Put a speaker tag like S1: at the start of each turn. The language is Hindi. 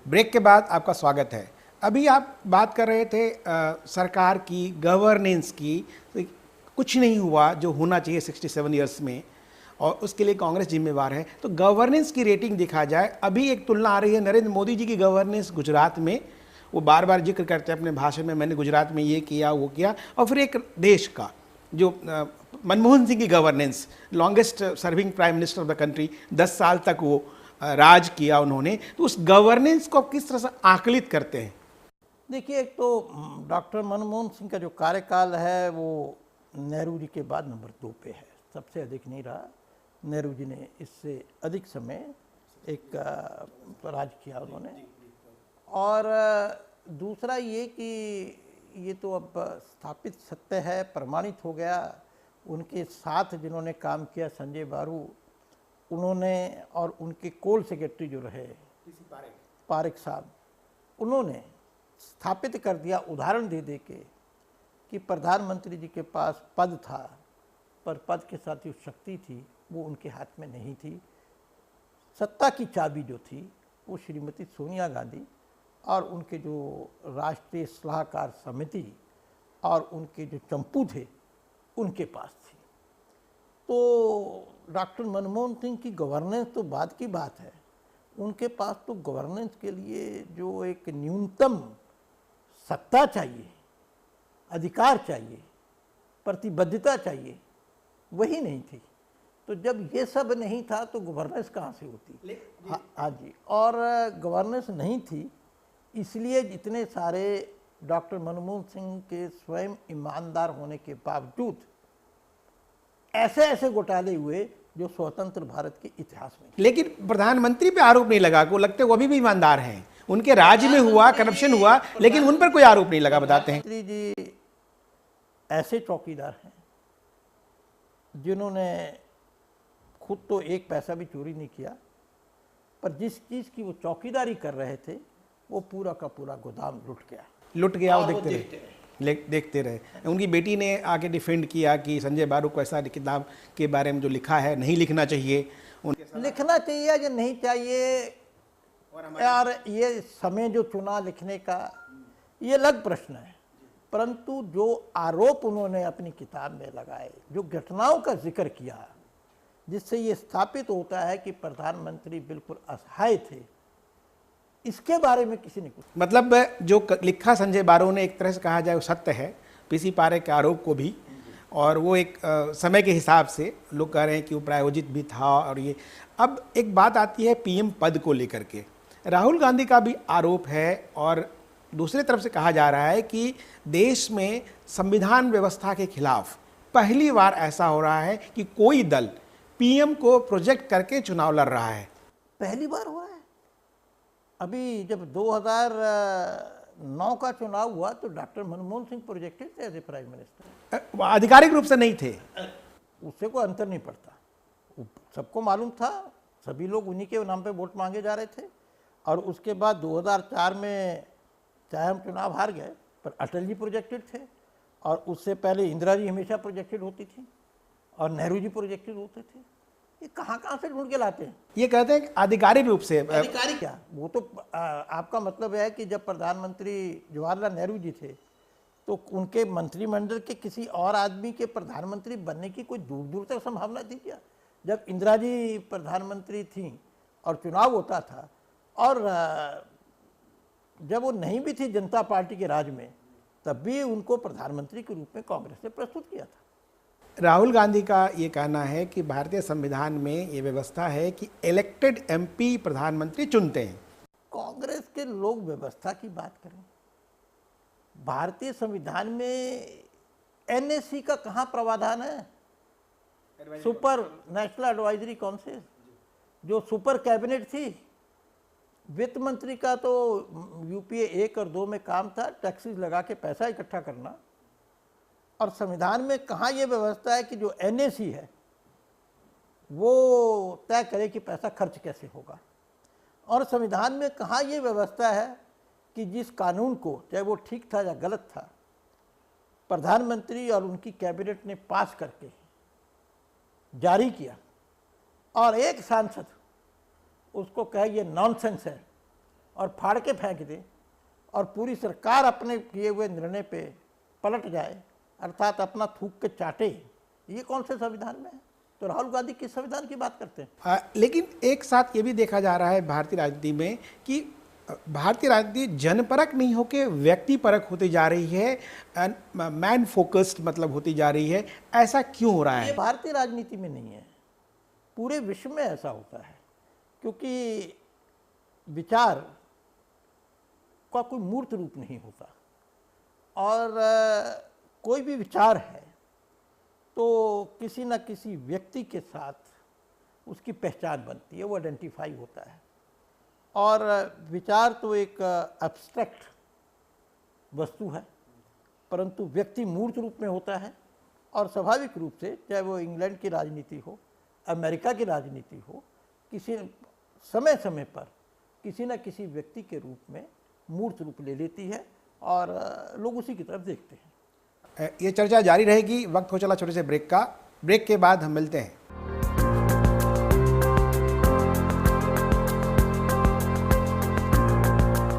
S1: ब्रेक के बाद आपका स्वागत है। अभी आप बात कर रहे थे सरकार की गवर्नेंस की, तो कुछ नहीं हुआ जो होना चाहिए 67 इयर्स में, और उसके लिए कांग्रेस जिम्मेवार है। तो गवर्नेंस की रेटिंग देखा जाए, अभी एक तुलना आ रही है नरेंद्र मोदी जी की गवर्नेंस गुजरात में, वो बार बार जिक्र करते हैं अपने भाषण में, मैंने गुजरात में ये किया वो किया, और फिर एक देश का जो मनमोहन सिंह की governance, longest serving prime minister of the country, 10 साल तक वो राज किया उन्होंने, तो उस गवर्नेंस को आप किस तरह से आकलित करते हैं?
S2: देखिए, एक तो डॉक्टर मनमोहन सिंह का जो कार्यकाल है वो नेहरू जी के बाद नंबर 2 पे है, सबसे अधिक नहीं रहा। नेहरू जी ने इससे अधिक समय एक राज किया उन्होंने। और दूसरा ये कि ये तो अब स्थापित सत्य है, प्रमाणित हो गया। उनके साथ जिन्होंने काम किया, संजय बारू, उन्होंने, और उनके कोल सेक्रेटरी जो रहे पारेख साहब, उन्होंने स्थापित कर दिया, उदाहरण दे दे के, कि प्रधानमंत्री जी के पास पद था, पर पद के साथ जो शक्ति थी वो उनके हाथ में नहीं थी। सत्ता की चाबी जो थी वो श्रीमती सोनिया गांधी और उनके जो राष्ट्रीय सलाहकार समिति और उनके जो चंपू थे उनके पास थी। तो डॉक्टर मनमोहन सिंह की गवर्नेंस तो बाद की बात है, उनके पास तो गवर्नेंस के लिए जो एक न्यूनतम सत्ता चाहिए, अधिकार चाहिए, प्रतिबद्धता चाहिए, वही नहीं थी। तो जब ये सब नहीं था तो गवर्नेंस कहाँ से होती? हाँ जी। और गवर्नेंस नहीं थी, इसलिए जितने सारे डॉक्टर मनमोहन सिंह के स्वयं ईमानदार होने के बावजूद ऐसे ऐसे घोटाले हुए जो स्वतंत्र भारत के इतिहास में।
S1: लेकिन प्रधानमंत्री पे आरोप नहीं लगा, को लगते वो अभी भी ईमानदार हैं, उनके राज्य में हुआ करप्शन हुआ, लेकिन उन पर कोई आरोप नहीं लगा, बताते हैं।
S2: प्रधानमंत्री जी ऐसे चौकीदार हैं जिन्होंने खुद तो एक पैसा भी चोरी नहीं किया, पर जिस चीज़ की वो चौकीदारी कर रहे थे वो पूरा का पूरा गोदाम लुट गया
S1: वो देखते रहे। उनकी बेटी ने आके डिफेंड किया कि संजय बारू को ऐसा किताब के बारे में जो लिखा है नहीं लिखना चाहिए,
S2: लिखना चाहिए या नहीं चाहिए, यार ये समय जो चुना लिखने का ये अलग प्रश्न है, परंतु जो आरोप उन्होंने अपनी किताब में लगाए, जो घटनाओं का जिक्र किया, जिससे ये स्थापित होता है कि प्रधानमंत्री बिल्कुल असहाय थे, इसके बारे में किसी ने कुछ,
S1: मतलब जो लिखा संजय बारू ने, एक तरह से कहा जाए वो सत्य है, पीसी पारेख के आरोप को भी, और वो एक समय के हिसाब से लोग कह रहे हैं कि वो प्रायोजित भी था। और ये अब एक बात आती है पीएम पद को लेकर के, राहुल गांधी का भी आरोप है, और दूसरी तरफ से कहा जा रहा है कि देश में संविधान व्यवस्था के खिलाफ पहली बार ऐसा हो रहा है कि कोई दल पीएम को प्रोजेक्ट करके चुनाव लड़ रहा है।
S2: पहली बार हो रहा है। अभी जब 2009 का चुनाव हुआ तो डॉक्टर मनमोहन सिंह प्रोजेक्टेड थे एज ए प्राइम मिनिस्टर,
S1: आधिकारिक रूप से नहीं थे,
S2: उससे कोई अंतर नहीं पड़ता, सबको मालूम था, सभी लोग उन्हीं के नाम पे वोट मांगे जा रहे थे। और उसके बाद 2004 में चाहे हम चुनाव हार गए, पर अटल जी प्रोजेक्टेड थे, और उससे पहले इंदिरा जी हमेशा प्रोजेक्टेड होती थी, और नेहरू जी प्रोजेक्टेड होते थे। ये कहाँ से ढूंढ के लाते हैं?
S1: ये कहते हैं आधिकारिक रूप से।
S2: आधिकारिक क्या, वो तो आपका मतलब है कि जब प्रधानमंत्री जवाहरलाल नेहरू जी थे तो उनके मंत्रिमंडल के किसी और आदमी के प्रधानमंत्री बनने की कोई दूर दूर तक संभावना थी क्या? जब इंदिरा जी प्रधानमंत्री थी और चुनाव होता था, और जब वो नहीं भी थी जनता पार्टी के राज में, तब भी उनको प्रधानमंत्री के रूप में कांग्रेस ने प्रस्तुत किया था।
S1: राहुल गांधी का ये कहना है कि भारतीय संविधान में ये व्यवस्था है कि इलेक्टेड एमपी प्रधानमंत्री चुनते हैं।
S2: कांग्रेस के लोग व्यवस्था की बात करें, भारतीय संविधान में एनएससी का कहाँ प्रावधान है? सुपर नेशनल एडवाइजरी काउंसिल, जो सुपर कैबिनेट थी, वित्त मंत्री का तो यूपीए 1 और 2 में काम था टैक्सेस लगा के पैसा इकट्ठा करना, और संविधान में कहाँ ये व्यवस्था है कि जो एनएसी है वो तय करे कि पैसा खर्च कैसे होगा। और संविधान में कहाँ ये व्यवस्था है कि जिस कानून को, चाहे वो ठीक था या गलत था, प्रधानमंत्री और उनकी कैबिनेट ने पास करके जारी किया और एक सांसद उसको कहे ये नॉनसेंस है और फाड़ के फेंक दे और पूरी सरकार अपने किए हुए निर्णय पे पलट जाए, अर्थात अपना थूक के चाटे, ये कौन से संविधान में है? तो राहुल गांधी किस संविधान की बात करते हैं?
S1: लेकिन एक साथ ये भी देखा जा रहा है भारतीय राजनीति में कि भारतीय राजनीति जनपरक नहीं होकर व्यक्तिपरक होती जा रही है, मैन फोकस्ड मतलब होती जा रही है। ऐसा क्यों हो रहा
S2: ये
S1: है?
S2: भारतीय राजनीति में नहीं है, पूरे विश्व में ऐसा होता है, क्योंकि विचार का कोई मूर्त रूप नहीं होता और कोई भी विचार है तो किसी न किसी व्यक्ति के साथ उसकी पहचान बनती है, वो आइडेंटिफाई होता है। और विचार तो एक एब्स्ट्रैक्ट वस्तु है, परंतु व्यक्ति मूर्त रूप में होता है। और स्वाभाविक रूप से चाहे वो इंग्लैंड की राजनीति हो, अमेरिका की राजनीति हो, किसी समय समय पर किसी न किसी व्यक्ति के रूप में मूर्त रूप ले लेती है और लोग उसी की तरफ देखते हैं।
S1: ये चर्चा जारी रहेगी। वक्त हो चला छोटे से ब्रेक का। ब्रेक के बाद हम मिलते हैं।